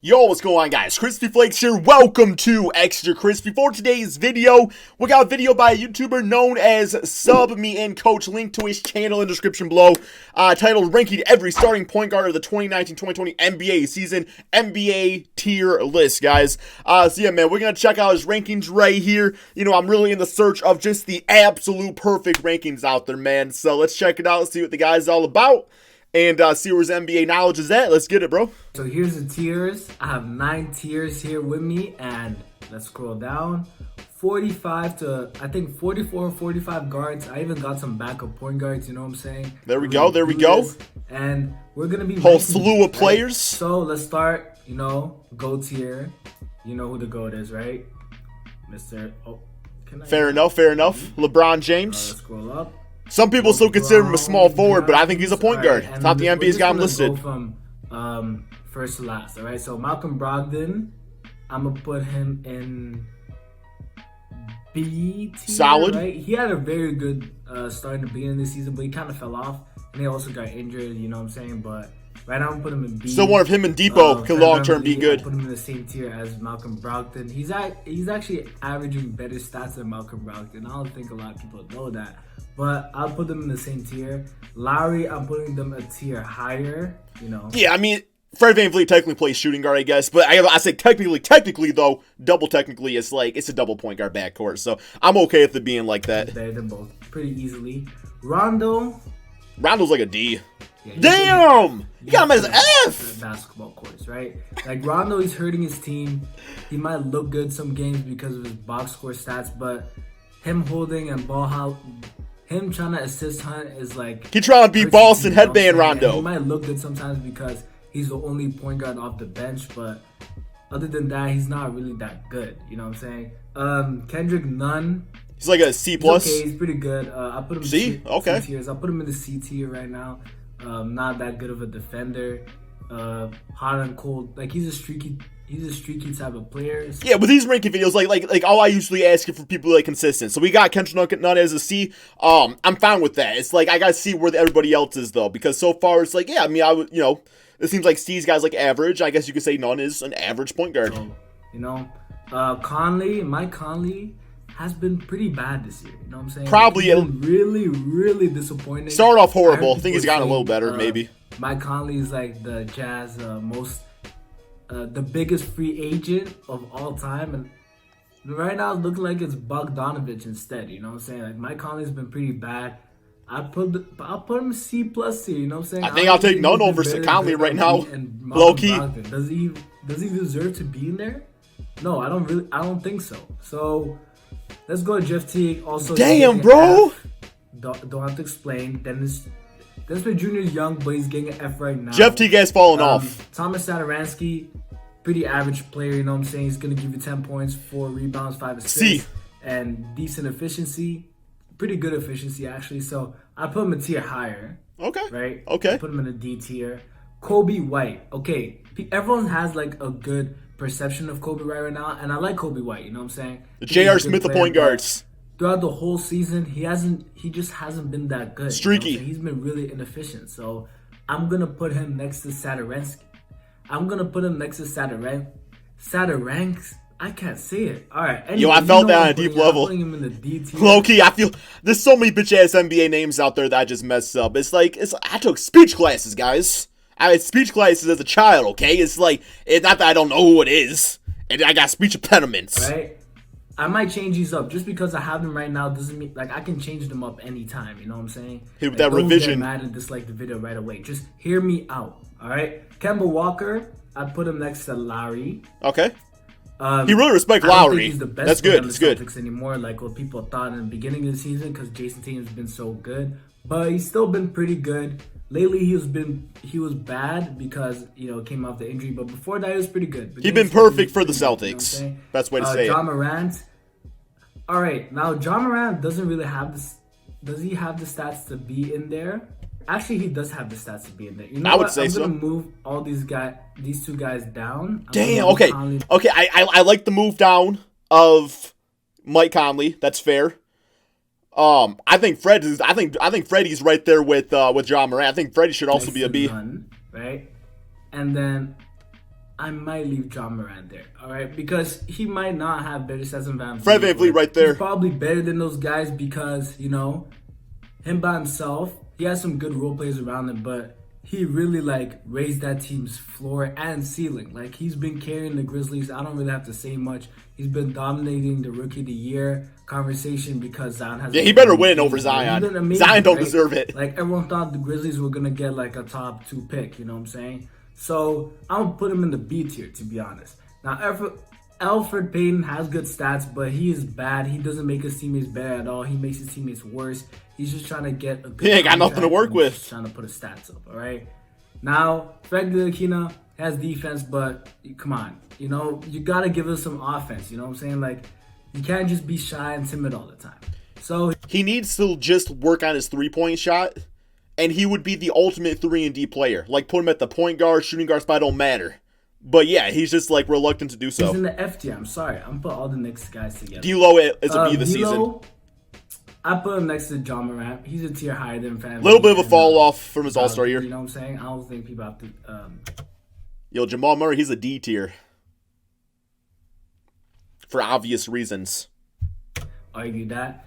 Yo, what's going on, guys? Crispy Flakes here. Welcome to Extra Crispy. For today's video, we got a video by a YouTuber known as Sub Me and Coach. Link to his channel in the description below. Titled Ranking Every Starting Point Guard of the 2019-2020 NBA Season NBA Tier List, guys. So yeah, man, we're gonna check out his rankings right here. You know, I'm really in the search of just the absolute perfect rankings out there, man. So let's check it out. Let's see what the guy's all about. And see where his NBA knowledge is at. Let's get it, bro. So here's the tiers. I have 9 tiers here with me, and let's scroll down. 45 to, I think 44 or 45 guards. I even got some backup point guards, you know what I'm saying? There we go, there we go. And we're going to be whole slew of players. So let's start, you know, GOAT tier. You know who the GOAT is, right? Mr. Oh, fair enough, fair enough. LeBron James. Let's scroll up. Some people still consider him a small forward, but I think he's a point guard. It's not the NBA's got him listed. Go from first to last, all right? So Malcolm Brogdon, I'm going to put him in B tier, solid. Right? He had a very good start in the beginning of the season, but he kind of fell off. And he also got injured, you know what I'm saying? But right now I'm putting him in B. Still one of him and Depot can long-term be good. I put him in the same tier as Malcolm Brogdon. He's actually averaging better stats than Malcolm Brogdon. I don't think a lot of people know that. But I'll put them in the same tier. Lowry, I'm putting them a tier higher, you know. Yeah, I mean, Fred VanVleet technically plays shooting guard, I guess. But I say technically though, double technically, it's like, it's a double point guard backcourt. So I'm okay with it being like that. Better than both, pretty easily. Rondo's like a D. Yeah, damn! You got him as an F! Basketball courts, right? Like, Rondo, he's hurting his team. He might look good some games because of his box score stats, but him holding and ball out, him trying to assist hunt is like... He trying to be Boston headband Rondo. And he might look good sometimes because he's the only point guard off the bench, but other than that, he's not really that good. You know what I'm saying? Kendrick Nunn. He's like a C+. He's okay, he's pretty good. I put him in C? Okay. C tiers. I'll put him in the C tier right now. Not that good of a defender. Hot and cold. Like, he's a streaky type of player. Yeah, with these ranking videos, like all I usually ask is for people like consistent. So we got Kendrick Nunn as a C. I'm fine with that. It's like I gotta see where everybody else is though, because so far it's like, yeah, I mean, I would, you know, it seems like C's guys like average. I guess you could say Nunn is an average point guard. So, you know, Mike Conley has been pretty bad this year. You know what I'm saying? Probably really disappointing. Started off horrible. I think he's gotten a little better, maybe. Mike Conley is like the Jazz the biggest free agent of all time, and right now it's looking like it's Bogdanovich instead. You know what I'm saying? Like, Mike Conley's been pretty bad. I'll put him C plus here. You know what I'm saying? I think I'll take Nunn over Conley right now. Low key. Does he deserve to be in there? No, I don't think so. So let's go to Jeff Teague. Also, damn, bro. Don't have to explain. Dennis Smith Jr. is young, but he's getting an F right now. Jeff Teague has fallen off. Thomas Satoransky, pretty average player, you know what I'm saying? He's going to give you 10 points, 4 rebounds, 5 assists. C. And decent efficiency. Pretty good efficiency, actually. So I put him a tier higher. Okay. Right? Okay. I put him in a D tier. Kobe White. Okay. Everyone has like a good perception of Kobe right now. And I like Kobe White, you know what I'm saying? The J.R. Smith of point guards. Throughout the whole season, he just hasn't been that good. Streaky. You know, he's been really inefficient. So I'm gonna put him next to Satoransky. Satoransky. I can't say it. All right. Anyway, yo, I felt that on a deep level. I'm putting him in the D tier. Low key, I feel there's so many bitch ass NBA names out there that I just messed up. It's like I took speech classes, guys. I had speech classes as a child. Okay, it's like it's not that I don't know who it is, and I got speech impediments. Right. I might change these up. Just because I have them right now doesn't mean, like, I can change them up anytime. You know what I'm saying? Hit with that revision. Don't get mad and dislike the video right away. Just hear me out. All right. Kemba Walker, I put him next to Lowry. Okay. He really respects Lowry. I don't think he's the best That's good. That's good. Celtics anymore, like what people thought in the beginning of the season, because Jason Tatum's been so good. But he's still been pretty good. Lately, he was bad because, you know, came off the injury. But before that, he was pretty good. He's been perfect for the Celtics. You know best way to say John Morant. All right, now John Morant doesn't really have this. Does he have the stats to be in there? Actually, he does have the stats to be in there. You know, I would say I'm so. gonna move all these two guys down. Damn. Okay. Okay. I like the move down of Mike Conley. That's fair. I think Freddie's right there with John Morant. I think Freddie should also be a B. Right, and then I might leave John Moran there, all right? Because he might not have better stats than Van Vliet. Fred VanVleet right there. He's probably better than those guys because, you know, him by himself, he has some good role players around him, but he really, like, raised that team's floor and ceiling. Like, he's been carrying the Grizzlies. I don't really have to say much. He's been dominating the Rookie of the Year conversation because Zion has... Yeah, he better win over Zion. Amazing, Zion don't deserve it. Like, everyone thought the Grizzlies were going to get, like, a top 2 pick, you know what I'm saying? So, I'm going to put him in the B tier, to be honest. Now, Elfrid Payton has good stats, but he is bad. He doesn't make his teammates better at all. He makes his teammates worse. He's just trying to get a good... He ain't got nothing to work with. Just trying to put his stats up, all right? Now, Fred Ntilikina has defense, but come on. You know, you got to give us some offense. You know what I'm saying? Like, you can't just be shy and timid all the time. So he needs to just work on his three-point shot, and he would be the ultimate 3-and-D player. Like, put him at the point guard, shooting guard spot, don't matter. But yeah, he's just like reluctant to do so. He's in the F tier. I'm sorry. I'm put all the Knicks guys together. D'Lo is a B this season. I put him next to John Morant. He's a tier higher than Van Vliet. A little bit of a fall off from his All-Star year. You know what I'm saying? I don't think people have to... Yo, Jamal Murray, he's a D tier. For obvious reasons. Argue that.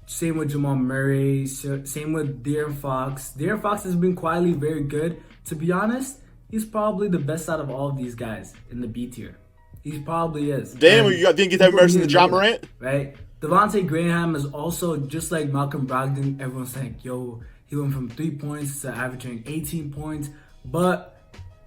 Same with Jamal Murray. Same with De'Aaron Fox. De'Aaron Fox has been quietly very good. To be honest, he's probably the best out of all of these guys in the B tier. He probably is. Damn, you didn't get that comparison to John Morant? Right? Devontae Graham is also just like Malcolm Brogdon. Everyone's like, yo, he went from 3 points to averaging 18 points. But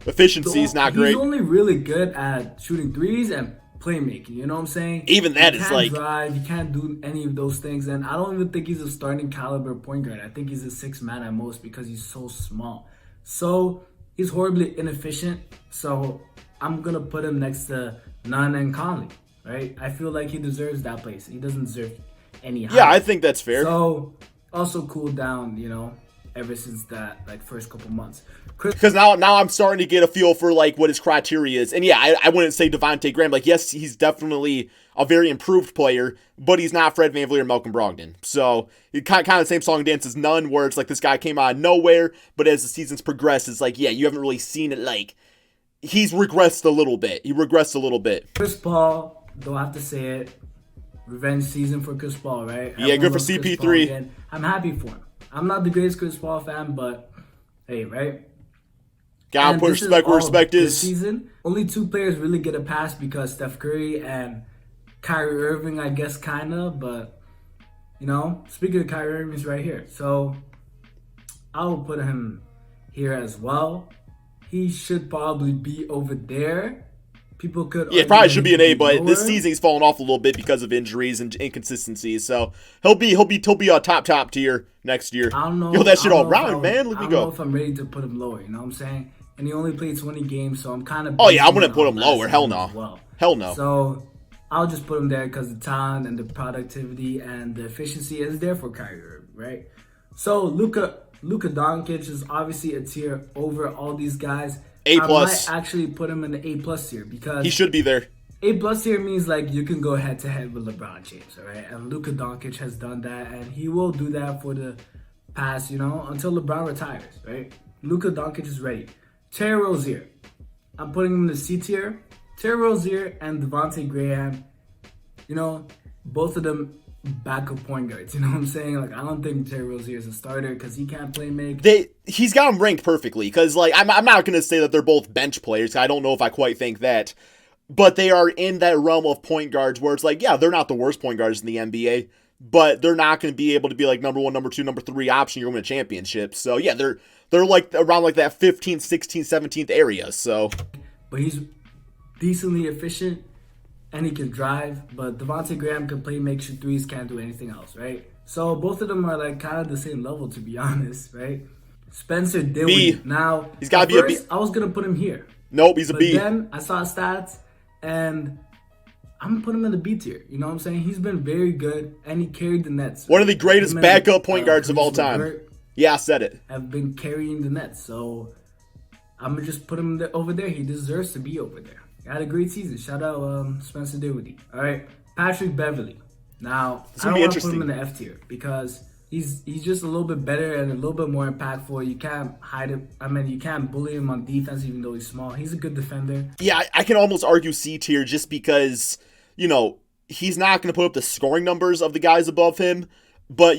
efficiency is not great. He's only really good at shooting threes and playmaking. You know what I'm saying? Even that is like... He can't drive. He can't do any of those things. And I don't even think he's a starting caliber point guard. I think he's a 6th man at most because he's so small. So he's horribly inefficient. So I'm going to put him next to Nunn and Conley. Right? I feel like he deserves that place. He doesn't deserve any higher. Yeah, I think that's fair. So, also cooled down, you know, ever since that, like, first couple months. Because now I'm starting to get a feel for, like, what his criteria is. And, yeah, I wouldn't say Devontae Graham. Like, yes, he's definitely a very improved player, but he's not Fred VanVleet or Malcolm Brogdon. So, kind of the same song and dance as Nunn, where it's like this guy came out of nowhere, but as the seasons progress, it's like, yeah, you haven't really seen it, like, he's regressed a little bit. Chris Paul... Don't have to say it. Revenge season for Chris Paul, right? Yeah, good for CP3. I'm happy for him. I'm not the greatest Chris Paul fan, but hey, right? Gotta put respect where respect is. This season, only 2 players really get a pass because Steph Curry and Kyrie Irving, I guess, kinda. But you know, speaking of Kyrie Irving's right here, so I will put him here as well. He should probably be over there. People could... Yeah, probably should be an A, but this season he's fallen off a little bit because of injuries and inconsistencies. So he'll be a top tier next year. I don't know. Yo, that shit all round, man. Let me go. I don't know if I'm ready to put him lower. You know what I'm saying? And he only played 20 games, so I'm kind of... Oh yeah, I'm gonna put him lower. Hell no. Well. Hell no. So I'll just put him there because the talent and the productivity and the efficiency is there for Kyrie Irving, right? So Luka Doncic is obviously a tier over all these guys. A+. I might actually put him in the A+ tier because... He should be there. A+ tier means like you can go head to head with LeBron James, all right? And Luka Doncic has done that, and he will do that for the past, you know, until LeBron retires, right? Luka Doncic is ready. Terry Rozier, I'm putting him in the C tier. Terry Rozier and Devontae Graham, you know, both of them backup point guards, you know what I'm saying? Like, I don't think Terry Rozier is a starter because he can't play make. He's got them ranked perfectly because, like, I'm not going to say that they're both bench players. I don't know if I quite think that. But they are in that realm of point guards where it's like, yeah, they're not the worst point guards in the NBA, but they're not going to be able to be like number 1, number 2, number 3 option. You're going to win a championship. So, yeah, they're like around like that 15th, 16th, 17th area. So, but he's decently efficient. And he can drive, but Devontae Graham can play, make shoot threes, can't do anything else, right? So both of them are like kind of the same level, to be honest, right? Spencer Dinwiddie. B. Now, he's got to be a B. I was gonna put him here. Nope, he's a B. But then I saw his stats, and I'm gonna put him in the B tier. You know what I'm saying? He's been very good, and he carried the Nets. One of the greatest backup point guards of all time. Yeah, I said it. Have been carrying the Nets, so I'm gonna just put him over there. He deserves to be over there. Had a great season. Shout out Spencer Dinwiddie. All right, Patrick Beverley. Now, I don't want to put him in the F tier because He's just a little bit better and a little bit more impactful. You can't hide it. I mean, you can't bully him on defense even though he's small. He's a good defender. Yeah, I can almost argue C tier just because, you know, he's not going to put up the scoring numbers of the guys above him, but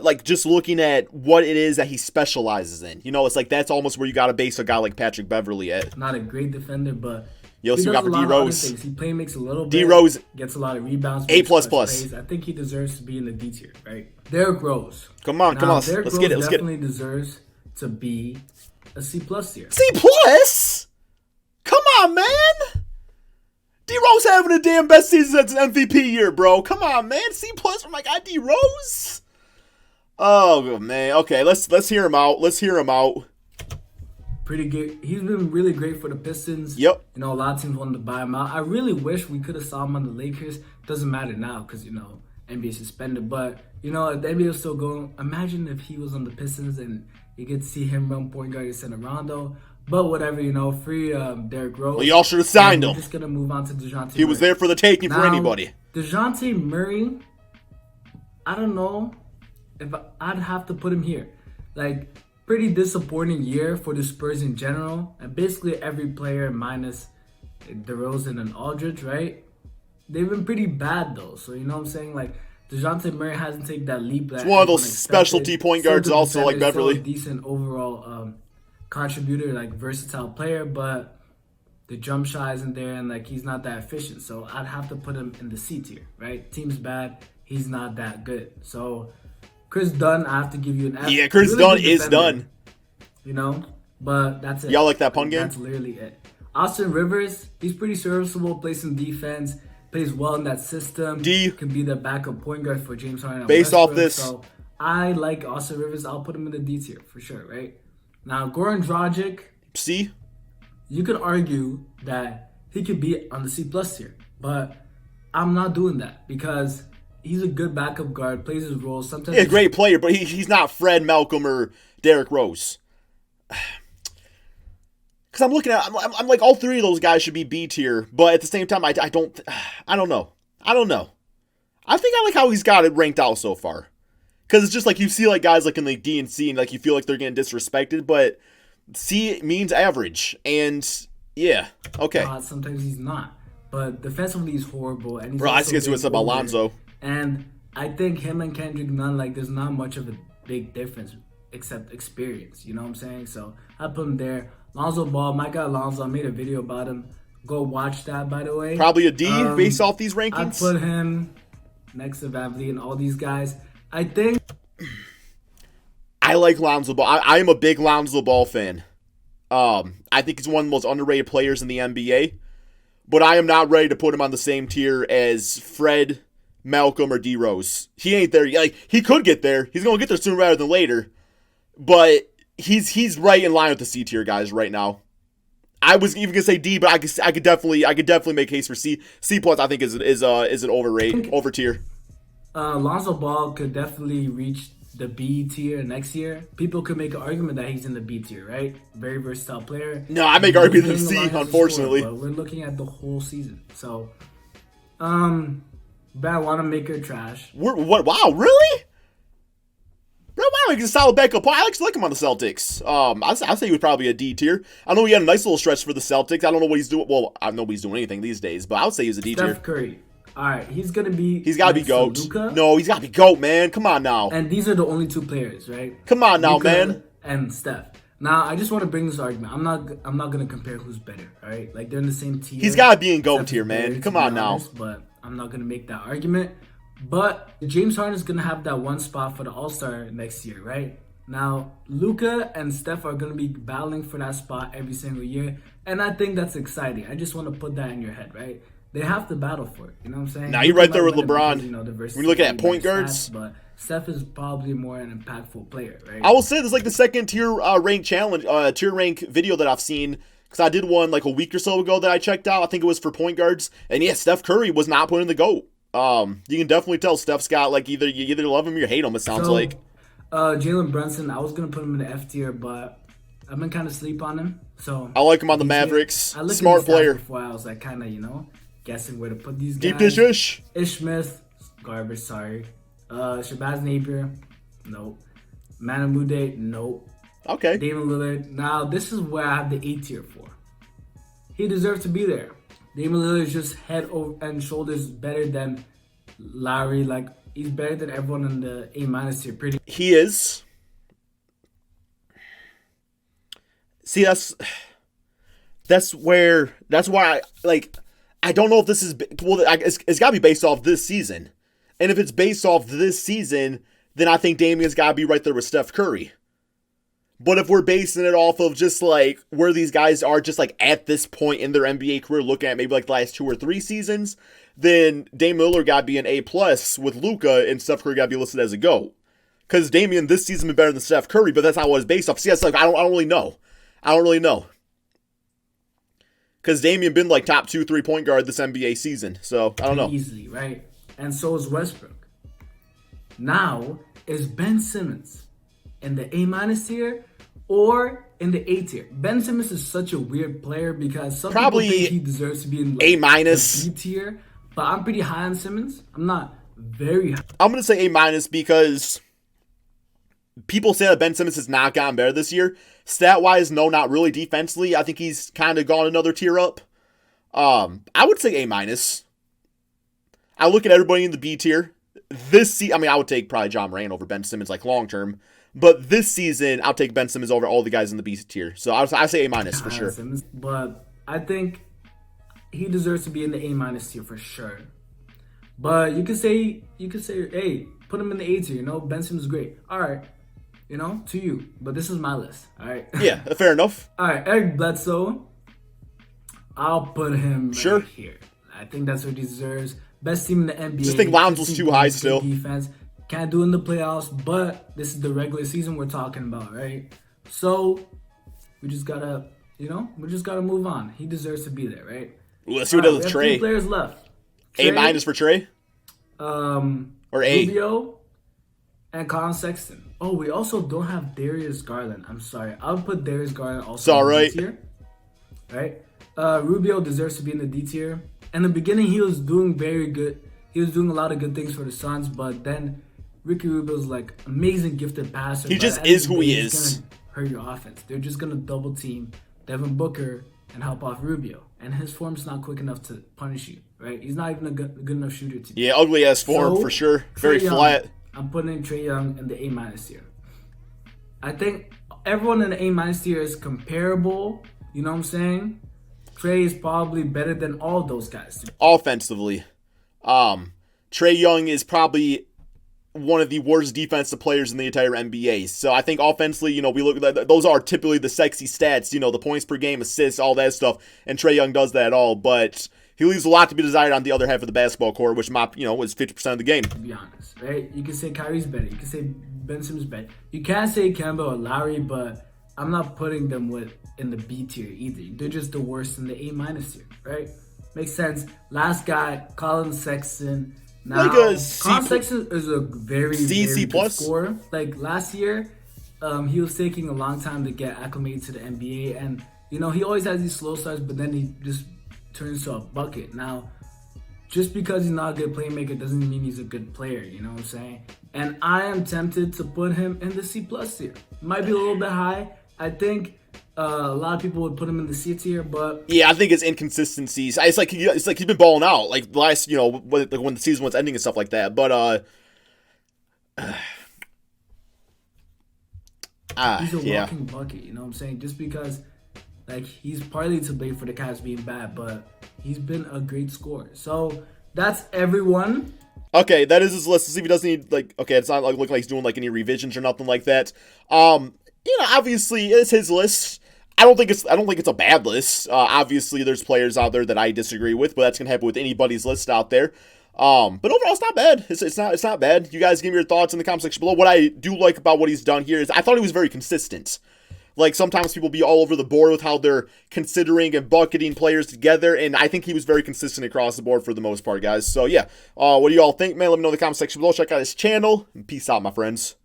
like just looking at what it is that he specializes in, you know, it's like that's almost where you got to base a guy like Patrick Beverley at. Not a great defender, but you also got for D Rose. He playmakes a little bit. D Rose gets a lot of rebounds. A++. I think he deserves to be in the D tier, right? Derrick Rose. Come on. Let's get it. Definitely deserves to be a C+ tier. C+? Come on, man. D Rose having a damn best season since an MVP year, bro. Come on, man. C+ from my guy D Rose. Oh man. Okay, let's hear him out. Pretty good. He's been really great for the Pistons. Yep. You know, a lot of teams wanted to buy him out. I really wish we could have saw him on the Lakers. Doesn't matter now because, you know, NBA suspended. But, you know, if the NBA is still going, imagine if he was on the Pistons and you get to see him run point guard instead of Rondo. But whatever, you know, free Derrick Rose. Well, y'all should have signed him. We're just going to move on to DeJounte Murray. He was there for the taking for anybody. DeJounte Murray, I don't know if I'd have to put him here. Like, pretty disappointing year for the Spurs in general, and basically every player minus DeRozan and Aldridge, right? They've been pretty bad though, so you know what I'm saying? Like DeJounte Murray hasn't taken that leap. It's one of those specialty point guards, also like Beverly. Still a decent overall contributor, like versatile player, but the jump shot isn't there, and like he's not that efficient. So I'd have to put him in the C tier, right? Team's bad, he's not that good. So Chris Dunn, I have to give you an F. Yeah, Chris Dunn is done. You know, but that's it. Y'all like that pun game? That's literally it. Austin Rivers, he's pretty serviceable, plays some defense, plays well in that system. Can be the backup point guard for James Harden. Based off this. So I like Austin Rivers. I'll put him in the D tier for sure, right? Now, Goran Dragic. C? You could argue that he could be on the C+ tier, but I'm not doing that because he's a good backup guard, plays his role. Sometimes he's a great player, but he's not Fred, Malcolm, or Derrick Rose. Because I'm looking at, I'm like, all three of those guys should be B tier, but at the same time, I don't know. I think I like how he's got it ranked out so far. Because it's just like you see like guys like in the D and C, and like you feel like they're getting disrespected, but C means average, and yeah, okay. Sometimes he's not, but defensively he's horrible, and he's bro, I guess what's up Alonzo. And I think him and Kendrick Nunn, like, there's not much of a big difference except experience. You know what I'm saying? So I put him there. Lonzo Ball, my guy Lonzo, I made a video about him. Go watch that, by the way. Probably a D based off these rankings. I put him next to VanVleet and all these guys. I think I like Lonzo Ball. I am a big Lonzo Ball fan. I think he's one of the most underrated players in the NBA. But I am not ready to put him on the same tier as Fred, Malcolm, or D Rose. He ain't there. Like, he could get there. He's gonna get there sooner rather than later. But he's right in line with the C tier guys right now. I was even gonna say D, but I could definitely make a case for C. C plus I think is an over tier. Lonzo Ball could definitely reach the B tier next year. People could make an argument that he's in the B tier, right? Very versatile player. No, I make argument in C, unfortunately. But we're looking at the whole season, so bad Wanamaker trash. What? Wow, really? Bro, Wanamaker's a solid backup. I actually like him on the Celtics. I'd say he was probably a D tier. I know he had a nice little stretch for the Celtics. I don't know what he's doing. Well, I know he's doing anything these days, but I would say he's a D tier. Steph Curry. All right, he's gonna be. He's gotta be GOAT. No, he's gotta be GOAT, man. Come on now. And these are the only two players, right? Come on now, Luka man. And Steph. Now, I just want to bring this argument. I'm not gonna compare who's better, all right? Like they're in the same tier. He's gotta be in GOAT tier, man. Come on now. But I'm not gonna make that argument. But James Harden is gonna have that one spot for the All-Star next year, right? Now, Luka and Steph are gonna be battling for that spot every single year, and I think that's exciting. I just want to put that in your head, right? They have to battle for it. You know what I'm saying? Now you're right there with LeBron. Because, when you look at point guards, but Steph is probably more an impactful player, right? I will say this is like the second tier rank challenge, tier rank video that I've seen, because I did one like a week or so ago that I checked out. I think it was for point guards, and yeah, Steph Curry was not put in the GOAT. You can definitely tell Steph's got like you either love him or you hate him. It sounds like. Jalen Brunson, I was gonna put him in the F tier, but I've been kind of sleep on him. So I like him on the Mavericks. I looked Smart at his stats player. before I was like kind of guessing where to put these guys. Deep dish ish. Ish Smith, garbage. Sorry. Shabazz Napier, Nope. Manu Mude, nope. Okay. Damian Lillard, now this is where I have the A tier for. He deserves to be there. Damian Lillard is just head over and shoulders better than Lowry. Like, he's better than everyone in the A- tier. Pretty. He is. See, that's why I don't know if this is, well, it's got to be based off this season. And if it's based off this season, then I think Damian's got to be right there with Steph Curry. But if we're basing it off of just like where these guys are just like at this point in their NBA career, looking at maybe like the last 2 or 3 seasons, then Damian Lillard got to be an A+ with Luka, and Steph Curry got to be listed as a GOAT. Because Damian this season been better than Steph Curry, but that's not what it's based off. See, that's like I don't really know. I don't really know. Because Damian been like top 2, 3 point guard this NBA season. So, I don't know. Easily, right? And so is Westbrook. Now, is Ben Simmons in the A- tier or in the A tier? Ben Simmons is such a weird player because some Probably people think he deserves to be in like, A-. the B tier. But I'm pretty high on Simmons. I'm not very high. I'm going to say A- because people say that Ben Simmons has not gotten better this year. Stat-wise, no, not really. Defensively, I think he's kind of gone another tier up. I would say A-. I look at everybody in the B tier. I would take probably John Moran over Ben Simmons, like long-term. But this season, I'll take Ben Simmons over all the guys in the B tier. So I say A- for sure. Simmons, but I think he deserves to be in the A- tier for sure. But you could say, hey, put him in the A tier. You know, Ben Simmons is great. All right. You know, to you. But this is my list, all right? Yeah, fair enough. All right, Eric Bledsoe. I'll put him right here. I think that's what he deserves. Best team in the NBA. Just think Lounge was too high still. Defense. Can't do it in the playoffs, but this is the regular season we're talking about, right? So, we just gotta move on. He deserves to be there, right? Ooh, let's see what does with Trey. 2 players left. A- for Trey? Or A? Rubio and Colin Sexton. Oh, we also don't have Darius Garland. I'm sorry. I'll put Darius Garland also in the D tier. Right? Rubio deserves to be in the D tier. In the beginning, he was doing very good. He was doing a lot of good things for the Suns, but then Ricky Rubio's like amazing gifted passer. He just is who he is. He's gonna hurt your offense. They're just gonna double team Devin Booker and help off Rubio. And his form's not quick enough to punish you, right? He's not even a good enough shooter to do. Yeah, ugly ass form for sure. Very flat. I'm putting in Trey Young in the A- tier. I think everyone in the A- tier is comparable. You know what I'm saying? Trey is probably better than all those guys. Offensively, Trey Young is probably one of the worst defensive players in the entire NBA. So I think offensively, you know, we look at those are typically the sexy stats, you know, the points per game, assists, all that stuff, and Trey Young does that all, but he leaves a lot to be desired on the other half of the basketball court, which is 50% of the game. To be honest, right? You can say Kyrie's better. You can say Ben Simmons better. You can't say Kemba or Lowry, but I'm not putting them in the B tier either. They're just the worst in the A- tier, right? Makes sense. Last guy, Colin Sexton. Now, Colin Sexton is a very C+. good scorer. Like last year, he was taking a long time to get acclimated to the NBA, and you know he always has these slow starts, but then he just turns to a bucket. Now, just because he's not a good playmaker doesn't mean he's a good player. You know what I'm saying? And I am tempted to put him in the C+ tier. Might be a little bit high. I think a lot of people would put him in the C tier, but yeah, I think it's inconsistencies. It's like he's been balling out like the last, you know, when the season was ending and stuff like that. But he's a walking bucket. You know what I'm saying? Just because like he's partly to blame for the Cavs being bad, but he's been a great scorer. So that's everyone. Okay, that is his list. Let's see if he doesn't need it's not like looking like he's doing like any revisions or nothing like that. You know, obviously it's his list. I don't think it's a bad list. Obviously there's players out there that I disagree with, but that's gonna happen with anybody's list out there. But overall it's not bad. It's not bad. You guys give me your thoughts in the comment section below. What I do like about what he's done here is I thought he was very consistent. Like sometimes people be all over the board with how they're considering and bucketing players together, and I think he was very consistent across the board for the most part, guys. So yeah, what do you all think, man? Let me know in the comment section below. Check out his channel, and peace out, my friends.